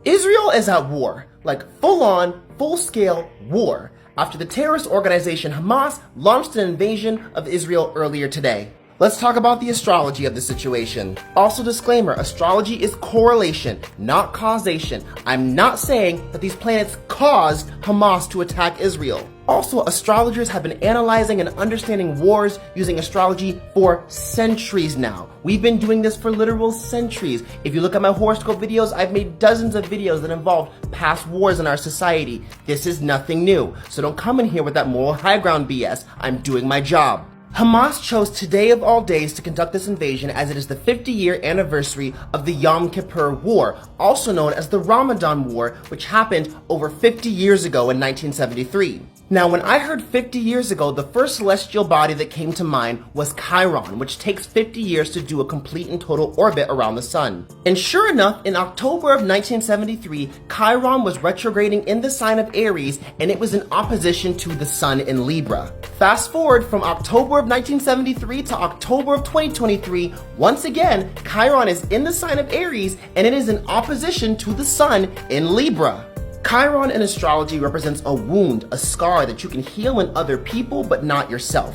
Israel is at war, like full-on, full-scale war, after the terrorist organization Hamas launched an invasion of Israel earlier today. Let's talk about the astrology of the situation. Also, disclaimer, astrology is correlation, not causation. I'm not saying that these planets caused Hamas to attack Israel. Also, astrologers have been analyzing and understanding wars using astrology for centuries now. We've been doing this for literal centuries. If you look at my horoscope videos, I've made dozens of videos that involve past wars in our society. This is nothing new. So don't come in here with that moral high ground BS. I'm doing my job. Hamas chose today of all days to conduct this invasion as it is the 50-year anniversary of the Yom Kippur War, also known as the Ramadan War, which happened over 50 years ago in 1973. Now, when I heard 50 years ago, the first celestial body that came to mind was Chiron, which takes 50 years to do a complete and total orbit around the sun. And sure enough, in October of 1973, Chiron was retrograding in the sign of Aries, and it was in opposition to the sun in Libra. Fast forward from October of 1973 to October of 2023, once again, Chiron is in the sign of Aries, and it is in opposition to the sun in Libra. Chiron in astrology represents a wound, a scar that you can heal in other people but not yourself.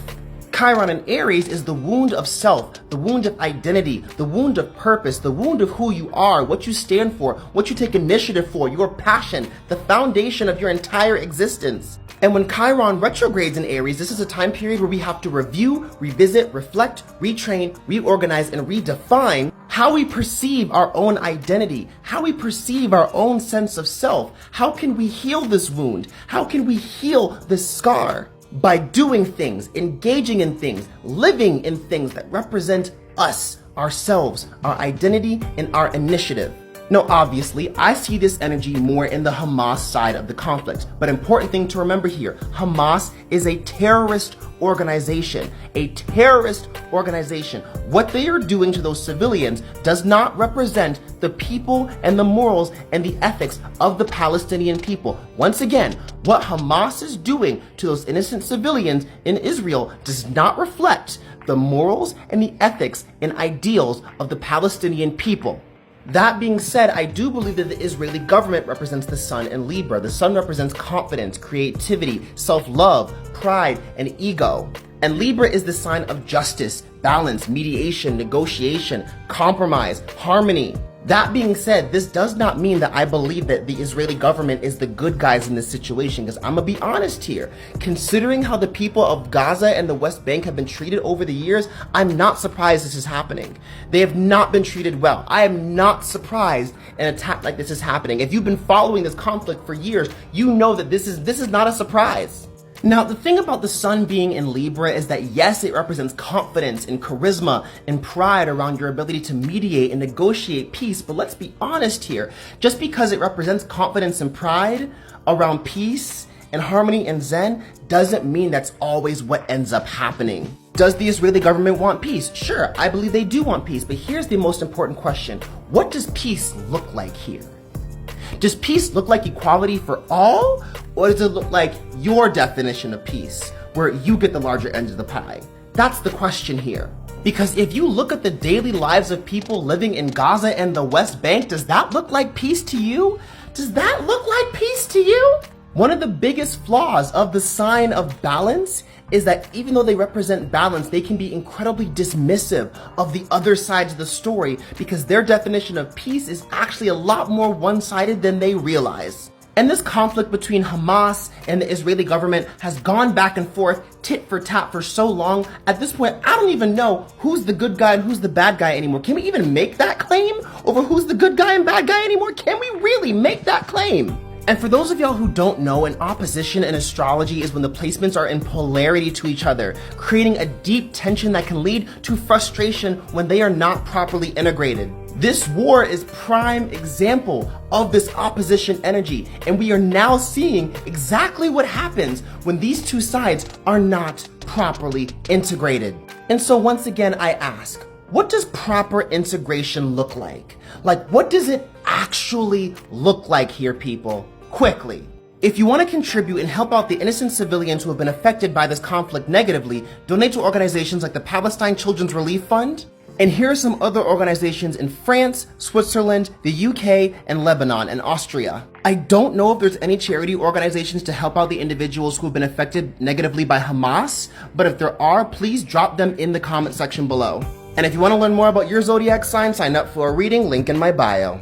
Chiron in Aries is the wound of self, the wound of identity, the wound of purpose, the wound of who you are, what you stand for, what you take initiative for, your passion, the foundation of your entire existence. And when Chiron retrogrades in Aries, this is a time period where we have to review, revisit, reflect, retrain, reorganize, and redefine how we perceive our own identity, how we perceive our own sense of self. How can we heal this wound? How can we heal this scar? By doing things, engaging in things, living in things that represent us, ourselves, our identity, and our initiative. Now, obviously, I see this energy more in the Hamas side of the conflict, but important thing to remember here, Hamas is a terrorist organization. A terrorist organization. What they are doing to those civilians does not represent the people and the morals and the ethics of the Palestinian people. Once again, what Hamas is doing to those innocent civilians in Israel does not reflect the morals and the ethics and ideals of the Palestinian people. That being said, I do believe that the Israeli government represents the sun in Libra. The sun represents confidence, creativity, self-love, pride, and ego. And Libra is the sign of justice, balance, mediation, negotiation, compromise, harmony. That being said, this does not mean that I believe that the Israeli government is the good guys in this situation, because I'm gonna be honest here. Considering how the people of Gaza and the West Bank have been treated over the years, I'm not surprised this is happening. They have not been treated well. I am not surprised an attack like this is happening. If you've been following this conflict for years, you know that this is not a surprise. Now, the thing about the sun being in Libra is that yes, it represents confidence and charisma and pride around your ability to mediate and negotiate peace, but let's be honest here. Just because it represents confidence and pride around peace and harmony and zen doesn't mean that's always what ends up happening. Does the Israeli government want peace? Sure, I believe they do want peace, but here's the most important question. What does peace look like here? Does peace look like equality for all? Or does it look like your definition of peace, where you get the larger end of the pie? That's the question here. Because if you look at the daily lives of people living in Gaza and the West Bank, does that look like peace to you? Does that look like peace to you? One of the biggest flaws of the sign of balance is that even though they represent balance, they can be incredibly dismissive of the other sides of the story because their definition of peace is actually a lot more one-sided than they realize. And this conflict between Hamas and the Israeli government has gone back and forth, tit for tat for so long. At this point, I don't even know who's the good guy and who's the bad guy anymore. Can we even make that claim over who's the good guy and bad guy anymore? Can we really make that claim? And for those of y'all who don't know, an opposition in astrology is when the placements are in polarity to each other, creating a deep tension that can lead to frustration when they are not properly integrated. This war is prime example of this opposition energy, and we are now seeing exactly what happens when these two sides are not properly integrated. And so once again, I ask, what does proper integration look like? Like, what does it actually look like here, people? Quickly. If you want to contribute and help out the innocent civilians who have been affected by this conflict negatively, donate to organizations like the Palestine Children's Relief Fund, And here are some other organizations in France, Switzerland, the UK, and Lebanon and Austria. I don't know if there's any charity organizations to help out the individuals who have been affected negatively by Hamas, but if there are, please drop them in the comment section below. And if you want to learn more about your zodiac sign, sign up for a reading, link in my bio.